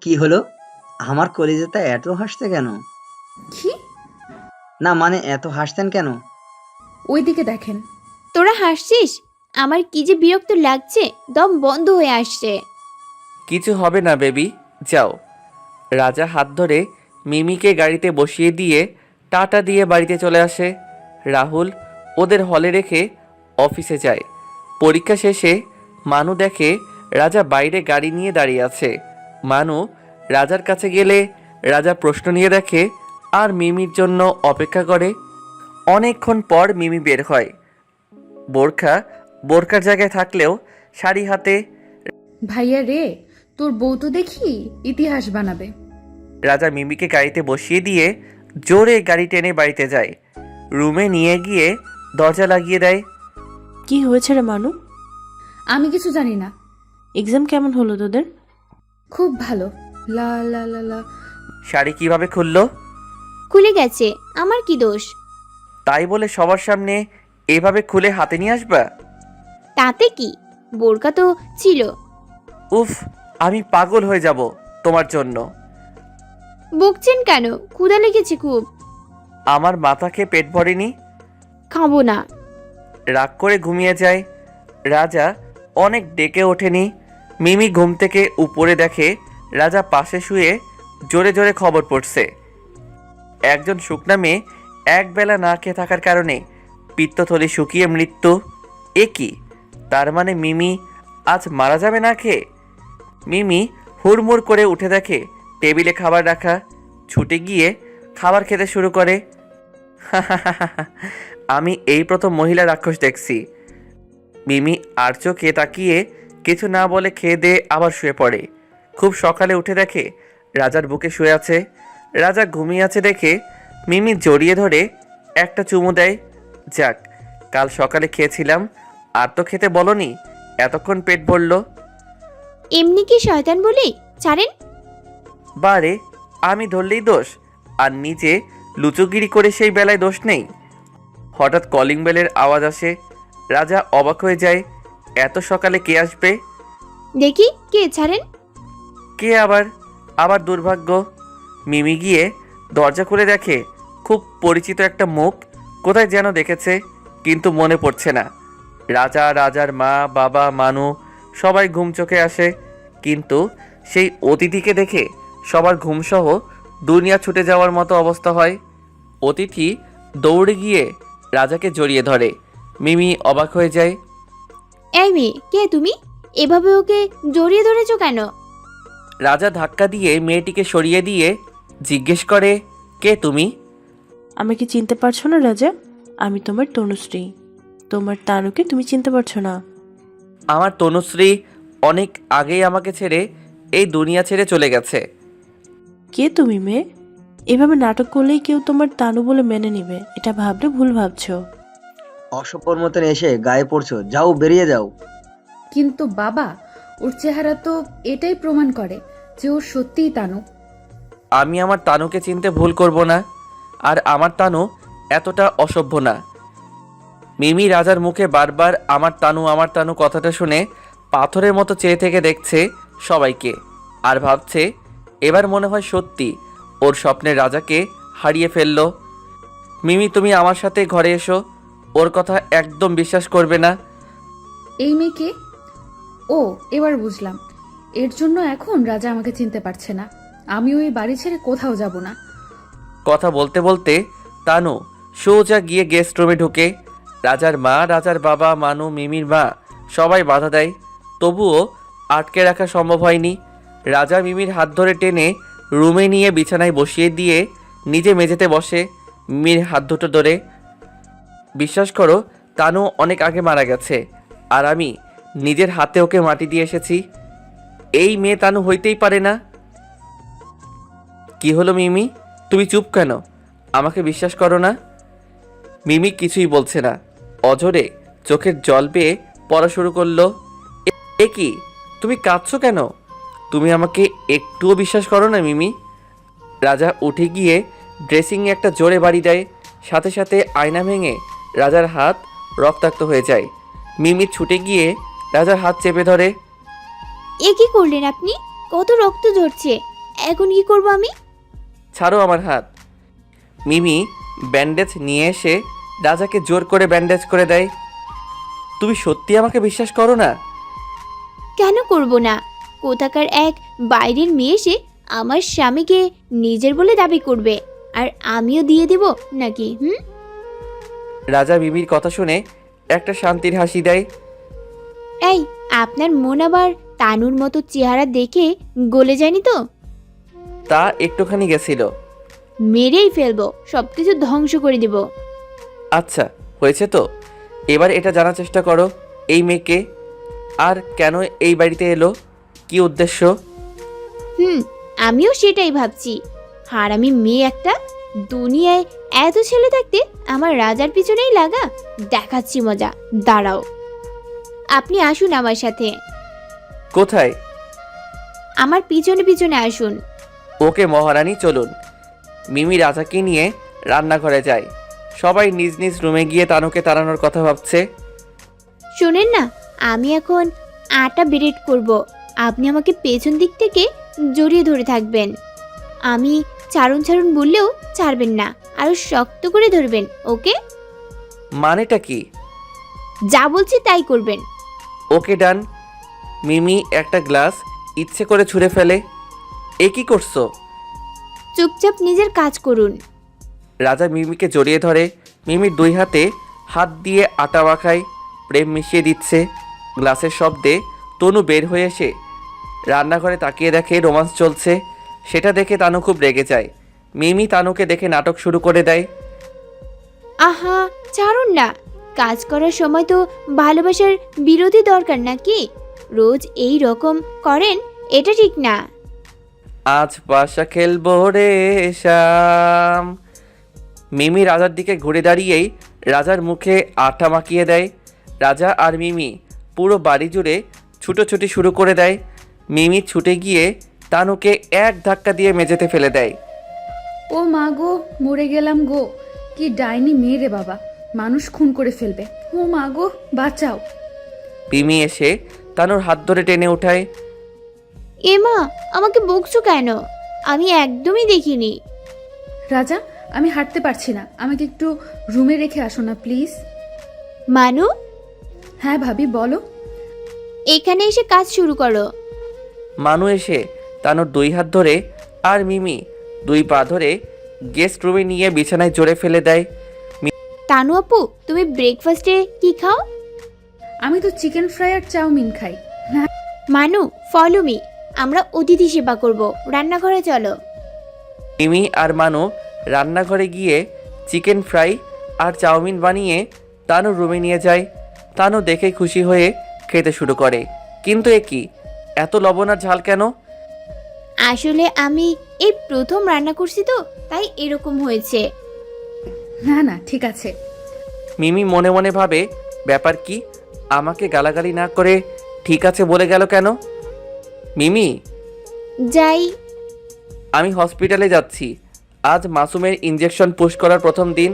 কি হলো? আমার কলিজাটা এত হাসছে কেন? কি? না মানে এত হাসতেন কেন? ওইদিকে দেখেন। তোরা হাসছিস? আমার কি যে বিরক্ত লাগছে, দম বন্ধ হয়ে আসছে। কিছু হবে না বেবি, যাও। রাজা হাত ধরে মিমিকে গাড়িতে বসিয়ে দিয়ে টাটা দিয়ে বাড়িতে চলে আসে। রাহুল ওদের হলে রেখে অফিসে যায়। পরীক্ষা শেষে মানু দেখে রাজা বাইরে গাড়ি নিয়ে দাঁড়িয়ে আছে। মানু রাজার কাছে গেলে রাজা প্রশ্ন নিয়ে দেখে আর মিমির জন্য অপেক্ষা করে। অনেকক্ষণ পর মিমি বের হয়। বোরখার জায়গায় থাকলেও শাড়ি হাতে। ভাইয়া রে, তোর বউ তো দেখি ইতিহাস বানাবে। রাজা মিমিকে গাড়িতে বসিয়ে দিয়ে জোরে গাড়ি টেনে বাড়িতে যায়। রুমে নিয়ে গিয়ে দরজা লাগিয়ে দেয়। কি হয়েছে রে মানু? আমি কিছু জানি না। এক্সাম কেমন হলো তোদের? খুব ভালো। লা লা লা লা। শাড়ি কিভাবে খুললো? খুলে গেছে, আমার কি দোষ? তাই বলে সবার সামনে এভাবে খুলে হাতে নিয়ে আসবা? তাতে কি, বোরকা তো ছিল। উফ, আমি পাগল হয়ে যাব তোমার জন্য। বকছেন কেন? ক্ষুধা লেগেছে খুব। আমার মাথা খেয়ে পেট ভরেনি। খাবো না। রাগ করে ঘুমিয়ে যায়। রাজা অনেক ডেকে ওঠেনি। মিমি ঘুম থেকে উপরে দেখে রাজা পাশে শুয়ে জোরে জোরে খবর পড়ছে। একজন শুকনা মেয়ে একবেলা না খেয়ে থাকার কারণে পিত্তথলি শুকিয়ে মৃত্যু। এ কি? তার মানে মিমি আজ মারা যাবে না খেয়ে? মিমি হুড়মুড় করে উঠে দেখে টেবিলে খাবার রাখা। ছুটে গিয়ে খাবার খেতে শুরু করে। আমি এই প্রথম মহিলা রাক্ষস দেখছি। মিমি আর চোখে তাকিয়ে কিছু না বলে খেয়ে দিয়ে আবার শুয়ে পড়ে। খুব সকালে উঠে দেখে রাজার বুকে শুয়ে আছে। রাজা ঘুমিয়ে আছে দেখে মিমি জড়িয়ে ধরে একটা চুমু দেয়। যাক, কাল সকালে খেয়েছিলাম, আর তো খেতে বলনি, এতক্ষণ পেট ভরল। এমনি কি শয়তান বলি? ছাড়েন। বারে, আমি ধরলেই দোষ, আর নিজে লুচুগিরি করে সেই বেলায় দোষ নেই। হঠাৎ কলিং বেলের আওয়াজ আসে। রাজা অবাক হয়ে যায়, এত সকালে কে আসবে? দেখি কে, ছাড়েন। কে আবার? আবার দুর্ভাগ্য। মিমি গিয়ে দরজা খুলে দেখে খুব পরিচিত একটা মুখ। কোথায় যেন দেখেছে, কিন্তু মনে পড়ছে না। রাজা, রাজার মা, বাবা, মানু সবাই ঘুম চোখে আসে, কিন্তু সেই অতিথিকে দেখে সবার ঘুমসহ দুনিয়া ছুটে যাওয়ার মতো অবস্থা হয়। অতিথি দৌড়ে গিয়ে রাজাকে জড়িয়ে ধরে। মিমি অবাক হয়ে যায়। এই মেয়ে, কে তুমি? এভাবে ওকে জড়িয়ে ধরেছো কেন? রাজা ধাক্কা দিয়ে মেয়েটিকে সরিয়ে দিয়ে জিজ্ঞেস করে, কে তুমি? আমাকে চিনতে পারছো না রাজা? আমি তোমার তনুশ্রী। তোমার তানুকে তুমি চিনতে পারছো না? আমার তনুশ্রী অনেক আগেই আমাকে ছেড়ে এই দুনিয়া ছেড়ে চলে গেছে। কে তুমি মেয়ে? এভাবে নাটক করলেই কেউ তোমার তানু বলে মেনে নিবে, এটা ভাবলে ভুল ভাবছো। অসভ্যর মতন এসে গায়ে পড়ছো, যাও বেরিয়ে যাও। কিন্তু বাবা, ওর চেহারা তো এটাই প্রমাণ করে যে ও সত্যিই তানু। আমি আমার তানুকে চিনতে ভুল করব না, আর আমার তানু এতটা অসভ্য না। মিমি রাজার মুখে বারবার আমার তানু কথাটা শুনে পাথরের মতো চেয়ে থেকে দেখছে সবাইকে, আর ভাবছে এবার মনে হয় সত্যি ওর স্বপ্নের রাজাকে হারিয়ে ফেললো। মিমি, তুমি আমার সাথে ঘরে এসো, ওর কথা একদম বিশ্বাস করবে না। এই মেয়েকে? ও, এবার বুঝলাম। এর জন্য এখন রাজা আমাকে চিনতে পারছে না। আমি ওই বাড়ি ছেড়ে কোথাও যাব না। কথা বলতে বলতে তানু সোজা গিয়ে গেস্ট রুমে ঢুকে। রাজার মা, রাজার বাবা, মানু, মিমির মা সবাই বাধা দেয়, তবুও আটকে রাখা সম্ভব হয়নি। রাজা মিমির হাত ধরে টেনে রুমে নিয়ে বিছানায় বসিয়ে দিয়ে নিজে মেঝেতে বসে মিমির হাত দুটো ধরে। বিশ্বাস করো, তানু অনেক আগে মারা গেছে, আর আমি নিজের হাতে ওকে মাটি দিয়ে এসেছি। এই মেয়ে তানু হইতেই পারে না। কি হলো মিমি, তুমি চুপ কেন? আমাকে বিশ্বাস করো না? মিমি কিছুই বলছে না, অঝরে চোখের জল পেয়ে পড়া শুরু করলো। এ কি, তুমি কাঁদছো কেন? তুমি আমাকে একটুও বিশ্বাস করো না মিমি? রাজা উঠে গিয়ে ড্রেসিংয়ে একটা জোরে বাড়ি দেয়, সাথে সাথে আয়না ভেঙে রাজার হাত রক্তাক্ত হয়ে যায়। মিমি ছুটে গিয়ে রাজার হাত চেপে ধরে। এ কি করলেন আপনি? কত রক্ত ঝরছে, এখন কি করব আমি? ছাড়ো আমার হাত। মিমি ব্যান্ডেজ নিয়ে এসে রাজাকে জোর করে ব্যান্ডেজ করে দেয়। তুমি সত্যি আমাকে বিশ্বাস করো না? কেন করব না? কোথাকার এক বাইরের মেয়ে এসে আমার স্বামীকে নিজের বলে দাবি করবে, আর আমিও দিয়ে দেব নাকি? রাজা মিমির কথা শুনে একটা শান্তির হাসি দেয়। এই, আপনার মন আবার তানুর মতো চেহারা দেখে গলে যায়নি তো? তা একটুখানি গেছিল। মেরেই ফেলবো, সবকিছু ধ্বংস করে দেব। আচ্ছা হয়েছে তো, এবার এটা জানার চেষ্টা করো এই মেয়েকে, আর কেন এই বাড়িতে এলো, কি উদ্দেশ্য? আমিও সেটাই ভাবছি। হারামি মেয়ে একটা। দুনিয়ায় এত ছেলে থাকতে আমার রাজার পিছনেই লাগা। দেখাচ্ছি মজা, দাঁড়াও। আপনি আসুন আমার সাথে, কোথায়? আমার পিছনে পিছনে আসুন। ওকে মহারানী, চলুন। মিমি রাজাকে নিয়ে রান্নাঘরে যায়। সবাই নিজ নিজ রুমে গিয়ে তানুকে তাড়ানোর কথা ভাবছে। শোনেন না, আমি এখন আটা ব্রেড করব। আপনি আমাকে পেছন দিক থেকে জড়িয়ে ধরে থাকবেন। আমি ছাড়ুন ছাড়ুন বললেও ছাড়বেন না, আরো শক্ত করে ধরবেন, ওকে? মানেটা কি? যা বলছি তাই করবেন। ওকে ডান। মিমি একটা গ্লাস ইচ্ছে করে ছুঁড়ে ফেলে। এ কি করছো? চুপচাপ নিজের কাজ করুন। রাজা মিমিকে জড়িয়ে ধরে। মিমির দুই হাতে হাত দিয়ে আটা মাখায়, প্রেম মিশিয়ে দিচ্ছে। গ্লাসের শব্দে তনু বের হয়ে এসে রান্নাঘরে তাকিয়ে দেখে রোমান্স চলছে। সেটা দেখে তানু খুব রেগে যায়। মিমি তানুকে দেখে নাটক শুরু করে দেয়। আহা, ছাড়ুন না। কাজ করার সময় তো ভালোবাসার বিরোধী দরকার নাকি? রোজ এই রকম করেন, এটা ঠিক না। আজ পাশা খেলবো রে শ্যাম। মিমি রাজার দিকে ঘুরে দাঁড়িয়েই রাজার মুখে আটা মাখিয়ে দেয়। রাজা আর মিমি পুরো বাড়ি জুড়ে ছুটোছুটি শুরু করে দেয়। মিমি ছুটে গিয়ে তানুকে এক ধাক্কা দিয়ে মেঝেতে ফেলে দেয়। ও মা গো, মরে গেলাম গো। কি ডাইনি মেয়ে রে বাবা, মানুষ খুন করে ফেলবে। ও মা গো, বাঁচাও। মিমি এসে তানুর হাত ধরে টেনে ওঠায়। এমা, আমাকে বকছো কেন? আমি একদমই দেখিনি। রাজা, আমি হাঁটতে পারছি না, আমাকে একটু রুমে রেখে আসো না প্লিজ। মানু, হ্যাঁ ভাবি বলো। এখানে এসে কাজ শুরু করো। মানু এসে তানুর দুই হাত ধরে আর মিমি দুই পা ধরে গেস্ট রুমে নিয়ে বিছানায় জোরে ফেলে দেয়। তানু আপু, তুমি ব্রেকফাস্টে কি খাও? আমি তো চিকেন ফ্রাই আর চাউমিন খাই। মানু, ফলো মি। আমরা অতিথি সেবা করব, রান্নাঘরে চলো। মিমি আর মানু রান্নাঘরে গিয়ে চিকেন ফ্রাই আর চাউমিন বানিয়ে তানু রুমে নিয়ে যায়। তানু দেখে খুশি হয়ে খেতে শুরু করে। কিন্তু এ কি, এত লবণ আর ঝাল কেন? আসলে আমি এই প্রথম রান্না করছি তো, তাই এরকম হয়েছে। না না, ঠিক আছে। মিমি মনে মনে ভাবে, ব্যাপার কি, আমাকে গালাগালি না করে ঠিক আছে বলে গেল কেন? মিমি, যাই। আমি হসপিটালে যাচ্ছি। আজ মাসুমের ইঞ্জেকশন পুশ করার প্রথম দিন।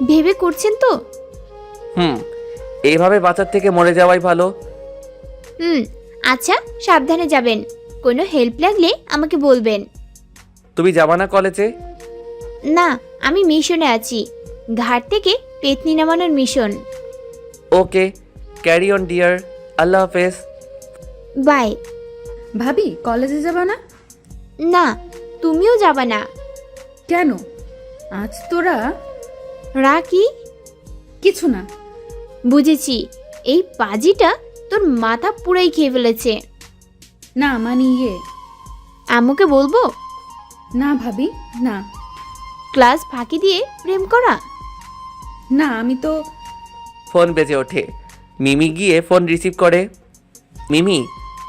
ভেবে করছেন তো? এইভাবে বাঁচার থেকে মরে যাওয়াই ভালো। আচ্ছা, সাবধানে যাবেন। কোনো হেল্প লাগলে আমাকে বলবেন। তুমি যাবা না কলেজে? না, আমি মিশনে আছি। ঘাট থেকে পেতনি নামানোর mission. Okay, carry on dear. আল্লাহ হাফেজ। বাই। ভাবি, কলেজে যাবা না? না, তুমিও যাবা না। কেন? আজ তোরা রাকি? কিছু না। বুঝেছি, এই পাজিটা তোর মাথা পুরাই খেয়ে ফেলেছে। না মানে আম্মুকে বলবো? না ভাবি, না। ক্লাস ফাঁকি দিয়ে প্রেম করা? না, আমি তো। ফোন বেজে ওঠে। মিমি গিয়ে ফোন রিসিভ করে। মিমি,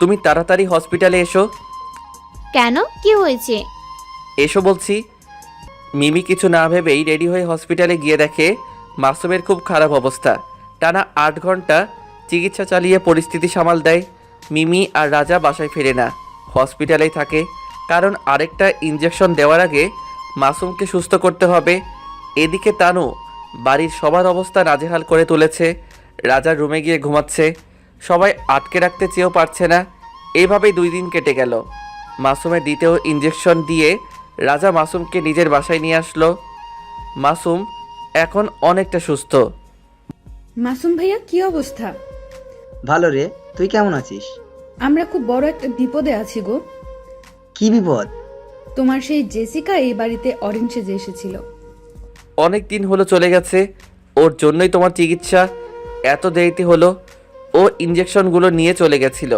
তুমি তাড়াতাড়ি হসপিটালে এসো। কেন, কি হয়েছে? এসো বলছি। মিমি কিছু না ভেবেই রেডি হয়ে হসপিটালে গিয়ে দেখে মাসুমের খুব খারাপ অবস্থা। টানা 8 ঘন্টা চিকিৎসা চালিয়ে পরিস্থিতি সামাল দেয়। মিমি আর রাজা বাসায় ফেরে না, হসপিটালেই থাকে। কারণ আরেকটা ইঞ্জেকশন দেওয়ার আগে মাসুমকে সুস্থ করতে হবে। এদিকে তানু বাড়ির সবার অবস্থা নাজেহাল করে তুলেছে। রাজার রুমে গিয়ে ঘুমাচ্ছে। সবাই আটকে রাখতে চেয়েও পারছে না। এইভাবেই 2 দিন কেটে গেল। মাসুমের দ্বিতীয় ইঞ্জেকশন দিয়ে রাজা মাসুমকে নিজের বাসায় নিয়ে আসলো। মাসুম এখন অনেকটা সুস্থ। মাসুম ভাইয়া কি অবস্থা? ভালো রে, তুই কেমন আছিস? আমরা খুব বড় একটা বিপদে আছি গো। কি বিপদ? তোমার সেই জেসিকা এই বাড়িতে অরেঞ্জ সেজে এসেছিল। অনেক দিন হলো চলে গেছে, ওর জন্যই তোমার চিকিৎসা এত দেরিতে হলো। ও ইঞ্জেকশনগুলো নিয়ে চলে গেছিল,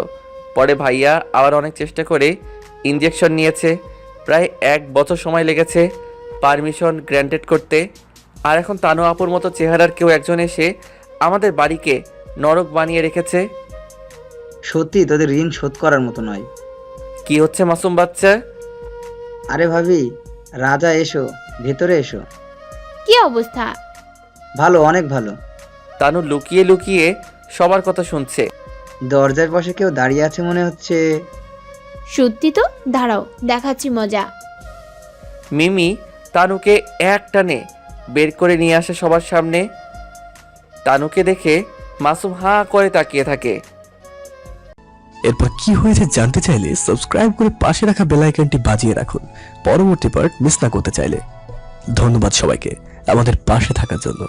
পরে ভাইয়া আবার অনেক চেষ্টা করে ইঞ্জেকশন নিয়েছে। প্রায় 1 বছর সময় লেগেছে পারমিশন গ্র্যান্টেড করতে। আর এখন তানু আপুর মতো চেহারার কেউ একজন এসে আমাদের বাড়িকে নরক বানিয়ে রেখেছে। সত্যি তোদের ঋণ শোধ করার মতো নয়। কি হচ্ছে মাসুম বাচ্চা? আরে ভাবি, রাজা এসো, ভেতরে এসো। কি অবস্থা? ভালো, অনেক ভালো। তানু লুকিয়ে লুকিয়ে সবার কথা শুনছে। দরজার পাশে কেউ দাঁড়িয়ে আছে মনে হচ্ছে। সত্যি তো, দাঁড়াও দেখাচ্ছি মজা। মিমি তানুকে এক টানে বের করে নিয়ে আসে সবার সামনে। তানুকে দেখে মাসুম হাঁ করে তাকিয়ে থাকে। এরপর কি হয়েছে জানতে চাইলে সাবস্ক্রাইব করে পাশে রাখা বেল আইকনটি বাজিয়ে রাখুন পরবর্তী পার্ট মিস না করতে চাইলে। ধন্যবাদ সবাইকে আমাদের পাশে থাকার জন্য।